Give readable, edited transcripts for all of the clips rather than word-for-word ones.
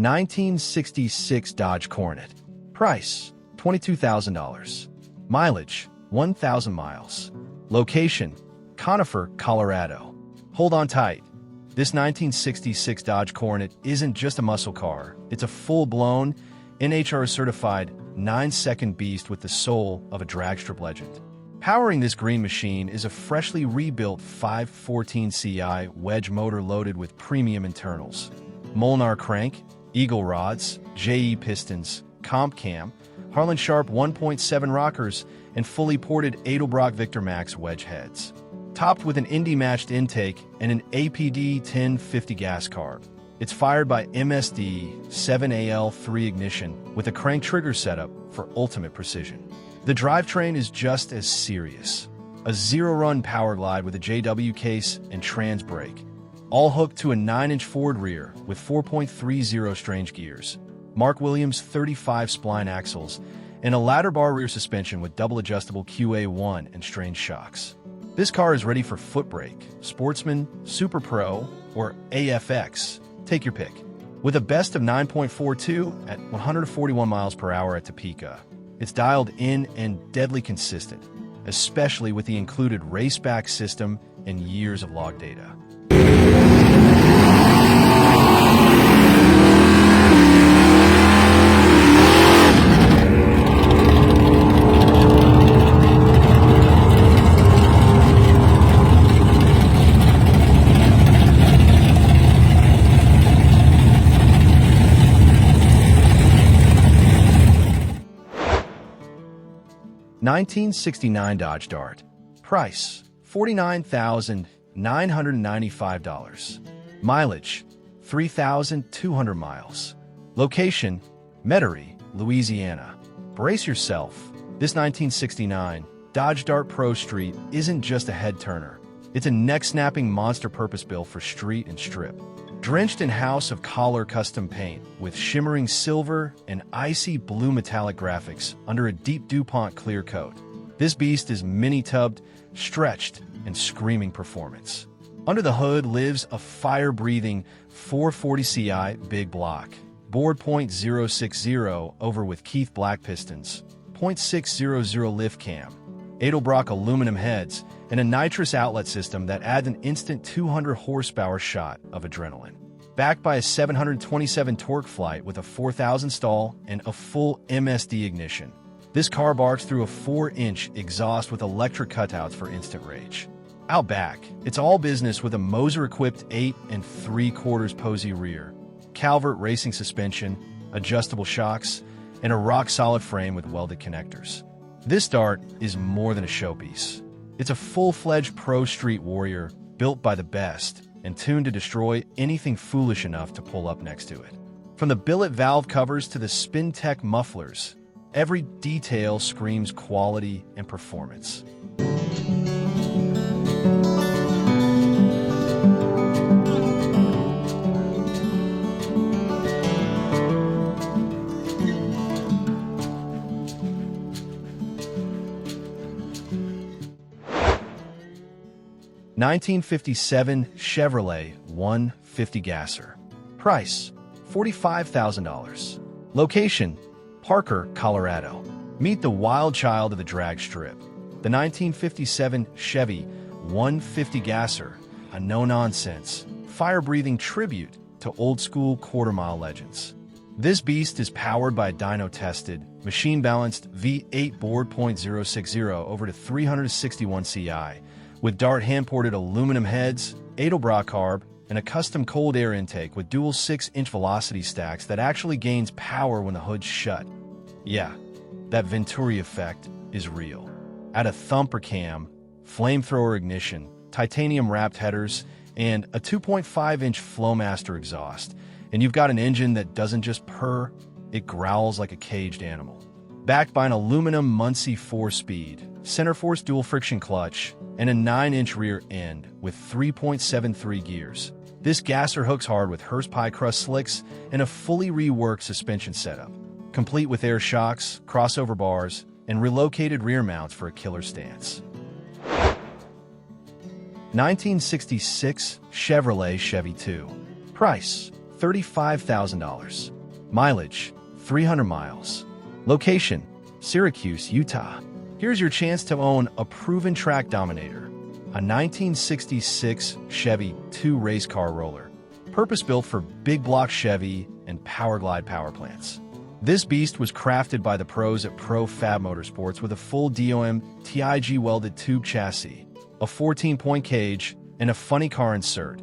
1966 Dodge Coronet. Price, $22,000. Mileage, 1,000 miles. Location, Conifer, Colorado. Hold on tight. This 1966 Dodge Coronet isn't just a muscle car. It's a full-blown, NHR-certified, 9-second beast with the soul of a dragstrip legend. Powering this green machine is a freshly rebuilt 514 Ci wedge motor loaded with premium internals. Molnar crank, Eagle rods, JE pistons, comp cam, Harlan Sharp 1.7 rockers, and fully ported Edelbrock Victor Max wedge heads. Topped with an Indy-matched intake and an APD 1050 gas carb. It's fired by MSD 7AL3 ignition with a crank trigger setup for ultimate precision. The drivetrain is just as serious. A zero-run power glide with a JW case and trans brake. All hooked to a 9-inch Ford rear with 4.30 strange gears, Mark Williams 35 spline axles, and a ladder bar rear suspension with double adjustable QA1 and strange shocks. This car is ready for foot brake, sportsman, super pro, or AFX. Take your pick. With a best of 9.42 at 141 miles per hour at Topeka, it's dialed in and deadly consistent, especially with the included raceback system and years of log data. $1969 Dodge Dart. Price, $49,995. Mileage, 3,200 miles. Location, Metairie, Louisiana. Brace yourself. This 1969 Dodge Dart Pro Street isn't just a head-turner. It's a neck-snapping monster purpose-built for street and strip. Drenched in House of Collar custom paint with shimmering silver and icy blue metallic graphics under a deep DuPont clear coat, this beast is mini-tubbed, stretched, and screaming performance. Under the hood lives a fire-breathing 440 Ci big block, bored .060 over with Keith Black pistons, .600 lift cam, Edelbrock aluminum heads, and a nitrous outlet system that adds an instant 200 horsepower shot of adrenaline. Backed by a 727 torque flight with a 4,000 stall and a full MSD ignition, this car barks through a 4-inch exhaust with electric cutouts for instant rage. Out back, it's all business with a Moser-equipped 8 3/4 Posey rear, Calvert racing suspension, adjustable shocks, and a rock-solid frame with welded connectors. This Dart is more than a showpiece. It's a full-fledged pro street warrior built by the best and tuned to destroy anything foolish enough to pull up next to it. From the billet valve covers to the Spintech mufflers, every detail screams quality and performance. $1957 Chevrolet 150 Gasser. Price, $45,000. Location, Parker, Colorado. Meet the wild child of the drag strip. The 1957 Chevy 150 Gasser, a no-nonsense, fire-breathing tribute to old-school quarter-mile legends. This beast is powered by a dyno-tested, machine-balanced V8 bored .060 over to 361 Ci, with Dart hand-ported aluminum heads, Edelbrock carb, and a custom cold air intake with dual 6-inch velocity stacks that actually gains power when the hood's shut. Yeah, that Venturi effect is real. Add a thumper cam, flamethrower ignition, titanium-wrapped headers, and a 2.5-inch Flowmaster exhaust, and you've got an engine that doesn't just purr, it growls like a caged animal. Backed by an aluminum Muncie 4-speed, center-force dual-friction clutch, and a 9-inch rear end with 3.73 gears. This Gasser hooks hard with Hurst pie crust slicks and a fully reworked suspension setup, complete with air shocks, crossover bars, and relocated rear mounts for a killer stance. 1966 Chevrolet Chevy 2. Price, $35,000. Mileage, 300 miles. Location, Syracuse, Utah. Here's your chance to own a proven track dominator, a 1966 Chevy 2 race car roller, purpose-built for big block Chevy and Powerglide power plants. This beast was crafted by the pros at Pro Fab Motorsports with a full DOM TIG welded tube chassis, a 14-point cage, and a funny car insert,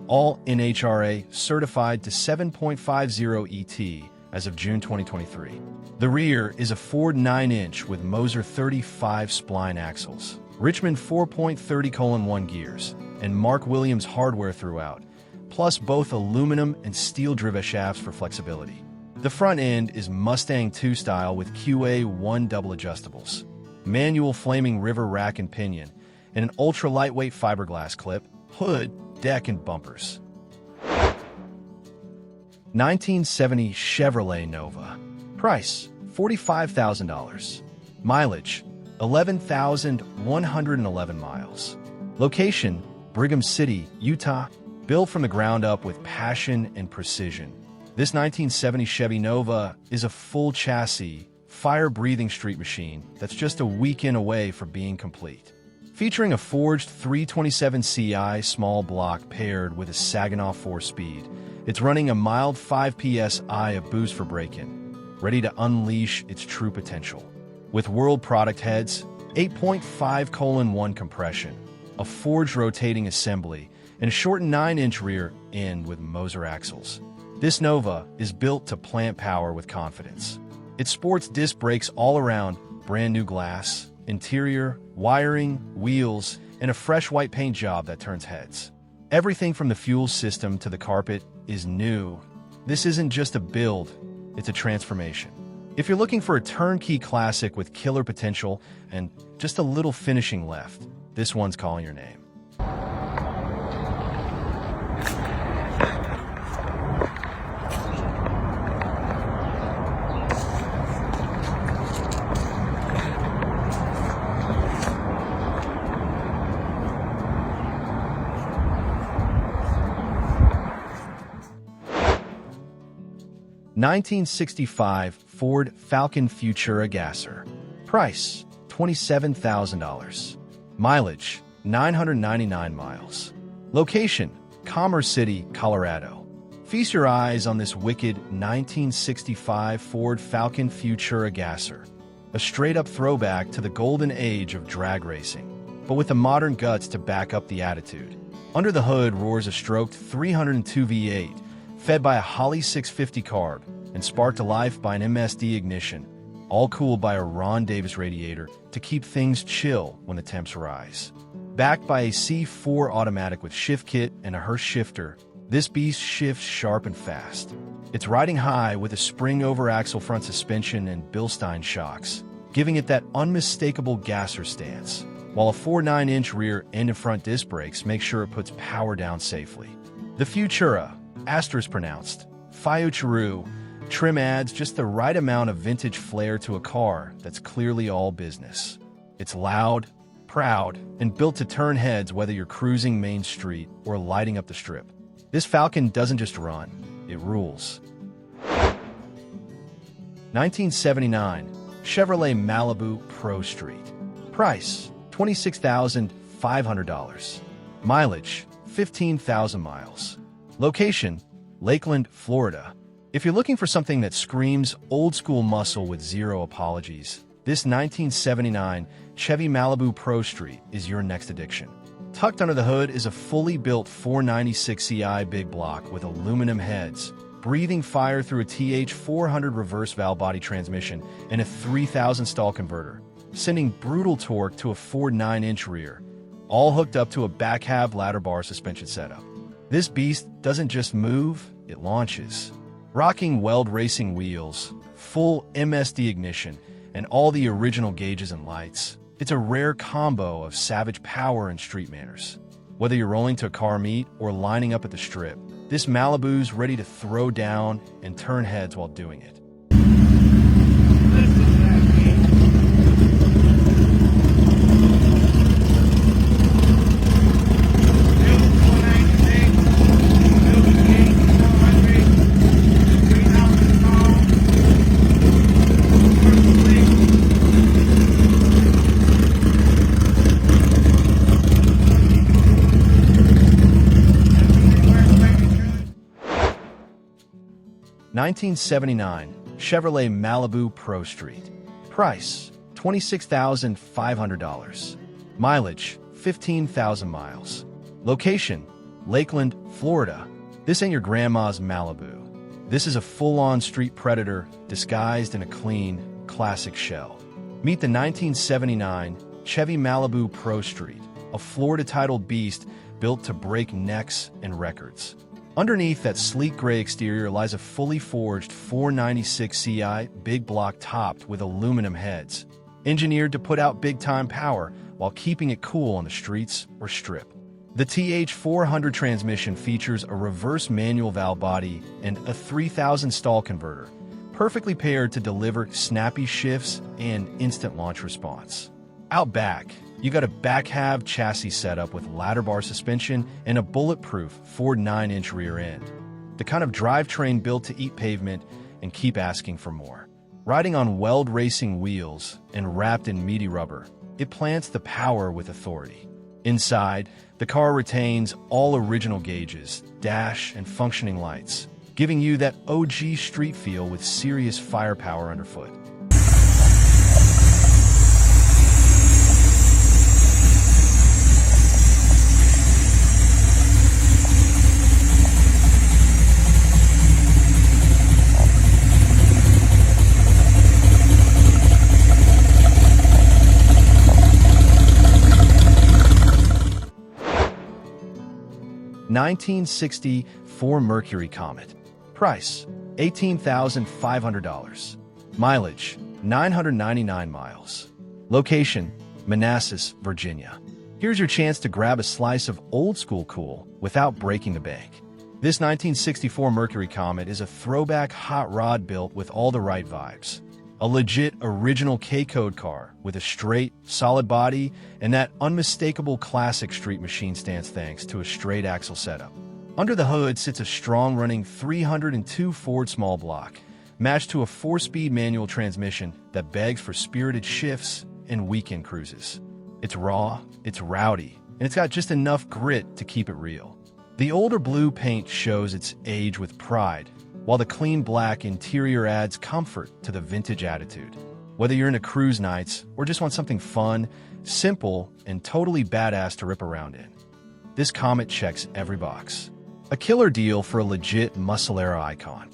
all NHRA certified to 7.50 ET as of June 2023. The rear is a Ford 9-inch with Moser 35 spline axles, Richmond 4.30:1 gears, and Mark Williams hardware throughout, plus both aluminum and steel driven shafts for flexibility. The front end is Mustang 2 style with QA1 double adjustables, manual flaming river rack and pinion, and an ultra-lightweight fiberglass clip, hood, deck, and bumpers. 1970 Chevrolet Nova. Price, $45,000. Mileage, 11,111 miles. Location, Brigham City, Utah. Built from the ground up with passion and precision. This 1970 Chevy Nova is a full chassis, fire-breathing street machine that's just a weekend away from being complete. Featuring a forged 327 Ci small block paired with a Saginaw 4-speed, it's running a mild 5 psi of boost for braking, ready to unleash its true potential. With world product heads, 8.5:1 compression, a forged rotating assembly, and a shortened 9-inch rear end with Moser axles. This Nova is built to plant power with confidence. It sports disc brakes all around, brand new glass, interior, wiring, wheels, and a fresh white paint job that turns heads. Everything from the fuel system to the carpet is new. This isn't just a build, it's a transformation. If you're looking for a turnkey classic with killer potential and just a little finishing left, this one's calling your name. 1965 Ford Falcon Futura Gasser. Price, $27,000. Mileage, 999 miles. Location, Commerce City, Colorado. Feast your eyes on this wicked 1965 Ford Falcon Futura Gasser, a straight-up throwback to the golden age of drag racing, but with the modern guts to back up the attitude. Under the hood roars a stroked 302 V8, fed by a Holley 650 carb and sparked to life by an MSD ignition, all cooled by a Ron Davis radiator to keep things chill when the temps rise. Backed by a C4 automatic with shift kit and a Hurst shifter, this beast shifts sharp and fast. It's riding high with a spring-over axle front suspension and Bilstein shocks, giving it that unmistakable gasser stance, while a 4.9-inch rear end and front disc brakes make sure it puts power down safely. The Futura, asterisk pronounced, Futura, trim adds just the right amount of vintage flair to a car that's clearly all business. It's loud, proud, and built to turn heads whether you're cruising Main Street or lighting up the Strip. This Falcon doesn't just run, it rules. 1979 Chevrolet Malibu Pro Street. Price, $26,500. Mileage, 15,000 miles. Location, Lakeland, Florida. If you're looking for something that screams old-school muscle with zero apologies, this 1979 Chevy Malibu Pro Street is your next addiction. Tucked under the hood is a fully built 496 Ci big block with aluminum heads, breathing fire through a TH400 reverse valve body transmission and a 3000 stall converter, sending brutal torque to a 4.9-inch rear, all hooked up to a back half ladder bar suspension setup. This beast doesn't just move, it launches. Rocking weld racing wheels, full MSD ignition, and all the original gauges and lights, it's a rare combo of savage power and street manners. Whether you're rolling to a car meet or lining up at the Strip, this Malibu's ready to throw down and turn heads while doing it. 1979 Chevrolet Malibu Pro Street. Price, $26,500. Mileage, 15,000 miles. Location, Lakeland, Florida. This ain't your grandma's Malibu. This is a full-on street predator disguised in a clean, classic shell. Meet the 1979 Chevy Malibu Pro Street, a Florida-titled beast built to break necks and records. Underneath that sleek gray exterior lies a fully forged 496 Ci big block topped with aluminum heads, engineered to put out big-time power while keeping it cool on the streets or strip. The TH400 transmission features a reverse manual valve body and a 3000 stall converter, perfectly paired to deliver snappy shifts and instant launch response. Out back, you got a back-half chassis setup with ladder bar suspension and a bulletproof Ford 9-inch rear end. The kind of drivetrain built to eat pavement and keep asking for more. Riding on weld racing wheels and wrapped in meaty rubber, it plants the power with authority. Inside, the car retains all original gauges, dash, and functioning lights, giving you that OG street feel with serious firepower underfoot. (1960) Ford Mercury Comet. Price, $18,500. Mileage, 999 miles. Location, Manassas, Virginia. Here's your chance to grab a slice of old-school cool without breaking the bank. This 1964 Mercury Comet is a throwback hot rod built with all the right vibes. A legit original K-Code car with a straight, solid body and that unmistakable classic street machine stance thanks to a straight axle setup. Under the hood sits a strong-running 302 Ford small block, matched to a 4-speed manual transmission that begs for spirited shifts and weekend cruises. It's raw, it's rowdy, and it's got just enough grit to keep it real. The older blue paint shows its age with pride, while the clean black interior adds comfort to the vintage attitude. Whether you're into cruise nights or just want something fun, simple, and totally badass to rip around in, this Comet checks every box. A killer deal for a legit muscle-era icon.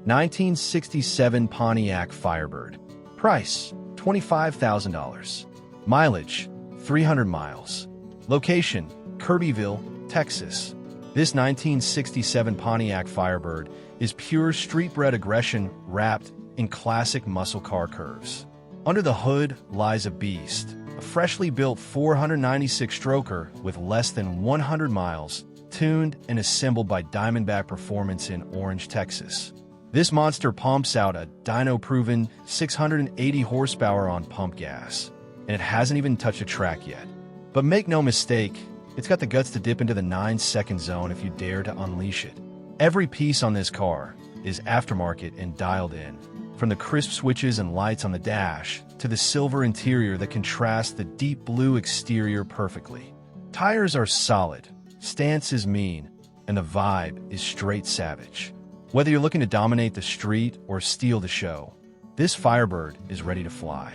1967 Pontiac Firebird. Price, $25,000. Mileage, 300 miles. Location, Kirbyville, Texas. This 1967 Pontiac Firebird is pure street-bred aggression wrapped in classic muscle car curves. Under the hood lies a beast, a freshly built 496 stroker with less than 100 miles, tuned and assembled by Diamondback Performance in Orange, Texas. This monster pumps out a dyno-proven 680 horsepower on pump gas, and it hasn't even touched a track yet. But make no mistake, it's got the guts to dip into the 9-second zone if you dare to unleash it. Every piece on this car is aftermarket and dialed in, from the crisp switches and lights on the dash to the silver interior that contrasts the deep blue exterior perfectly. Tires are solid, stance is mean, and the vibe is straight savage. Whether you're looking to dominate the street or steal the show, this Firebird is ready to fly.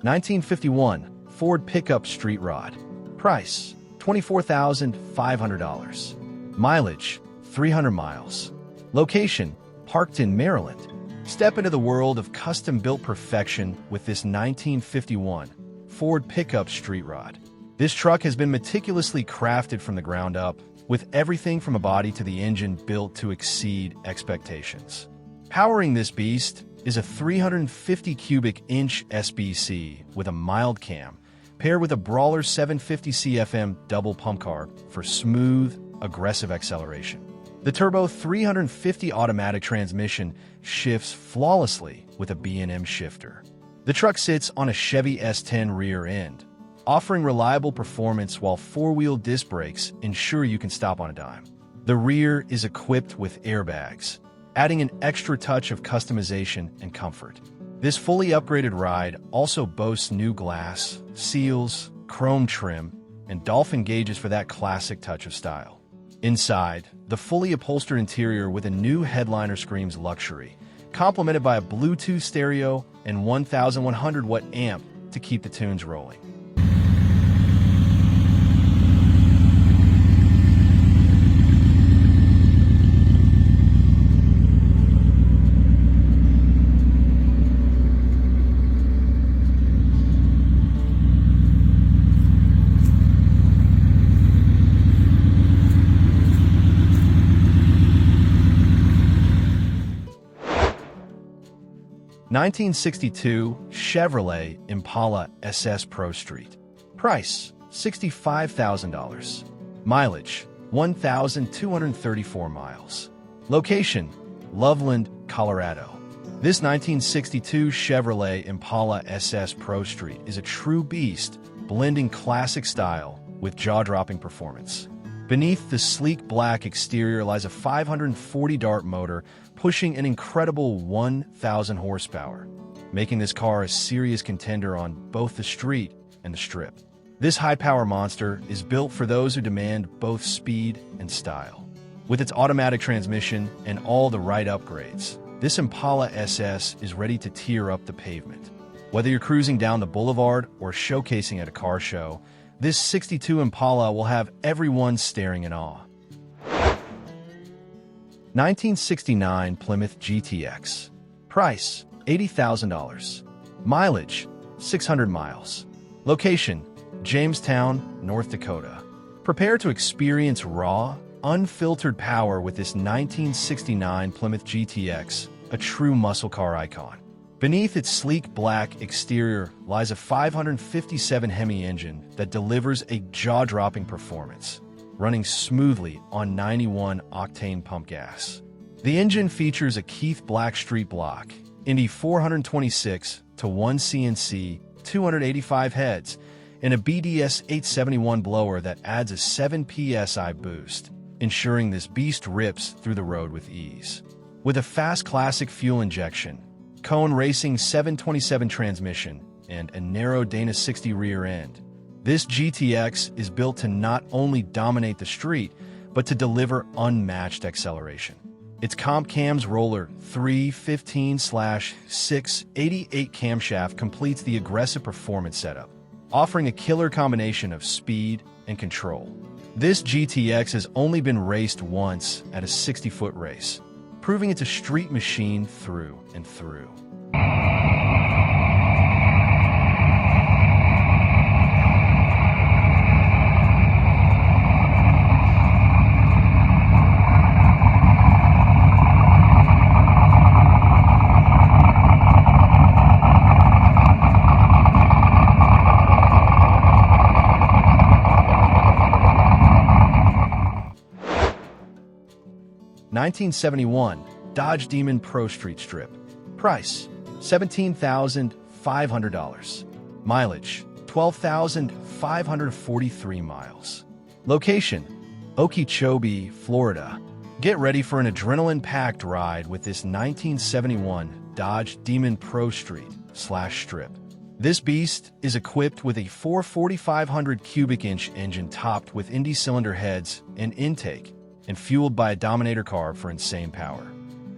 1951 Ford Pickup Street Rod. Price, $24,500. Mileage, 300 miles. Location, Parkton, Maryland. Step into the world of custom-built perfection with this 1951 Ford Pickup Street Rod. This truck has been meticulously crafted from the ground up, with everything from a body to the engine built to exceed expectations. Powering this beast is a 350 cubic inch SBC with a mild cam, paired with a Brawler 750 CFM double pump carb for smooth, aggressive acceleration. The Turbo 350 automatic transmission shifts flawlessly with a B&M shifter. The truck sits on a Chevy S10 rear end, offering reliable performance while four-wheel disc brakes ensure you can stop on a dime. The rear is equipped with airbags, adding an extra touch of customization and comfort. This fully upgraded ride also boasts new glass, seals, chrome trim, and dolphin gauges for that classic touch of style. Inside, the fully upholstered interior with a new headliner screams luxury, complemented by a Bluetooth stereo and 1,100-watt amp to keep the tunes rolling. (1962) Chevrolet Impala SS Pro Street. Price: $65,000. Mileage: 1,234 miles. Location: Loveland, Colorado. This 1962 Chevrolet Impala SS Pro Street is a true beast, blending classic style with jaw-dropping performance. Beneath the sleek black exterior lies a 540 dart motor pushing an incredible 1,000 horsepower, making this car a serious contender on both the street and the strip. This high-power monster is built for those who demand both speed and style. With its automatic transmission and all the right upgrades, this Impala SS is ready to tear up the pavement. Whether you're cruising down the boulevard or showcasing at a car show, this 62 Impala will have everyone staring in awe. 1969 Plymouth GTX. Price: $80,000. Mileage: 600 miles. Location: Jamestown, North Dakota. Prepare to experience raw, unfiltered power with this 1969 Plymouth GTX, a true muscle car icon. Beneath its sleek black exterior lies a 557 Hemi engine that delivers a jaw-dropping performance, running smoothly on 91-octane pump gas. The engine features a Keith Blackstreet block, Indy 426 to 1 CNC, 285 heads, and a BDS 871 blower that adds a 7 PSI boost, ensuring this beast rips through the road with ease. With a fast classic fuel injection, Cone Racing 727 transmission, and a narrow Dana 60 rear end, this GTX is built to not only dominate the street, but to deliver unmatched acceleration. Its Comp Cam's Roller 315/688 camshaft completes the aggressive performance setup, offering a killer combination of speed and control. This GTX has only been raced once at a 60-foot race, proving it's a street machine through and through. (1971) Dodge Demon Pro Street Strip. Price: $17,500. Mileage: 12,543 miles. Location: Okeechobee, Florida. Get ready for an adrenaline-packed ride with this 1971 Dodge Demon Pro Street/Strip. This beast is equipped with a 4,500 cubic inch engine topped with Indy cylinder heads and intake, and fueled by a Dominator carb for insane power.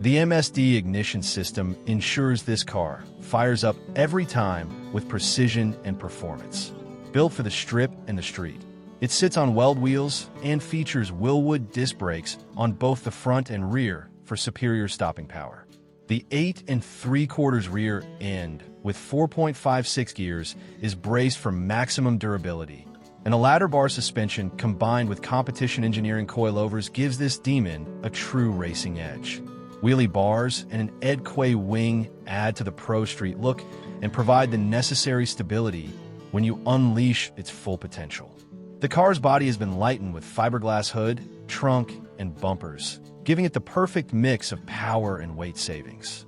The MSD ignition system ensures this car fires up every time with precision and performance. Built for the strip and the street, it sits on weld wheels and features Willwood disc brakes on both the front and rear for superior stopping power. The 8 3/4 rear end with 4.56 gears is braced for maximum durability, and a ladder bar suspension combined with competition engineering coilovers gives this demon a true racing edge. Wheelie bars and an Ed Quay wing add to the Pro Street look and provide the necessary stability when you unleash its full potential. The car's body has been lightened with fiberglass hood, trunk, and bumpers, giving it the perfect mix of power and weight savings.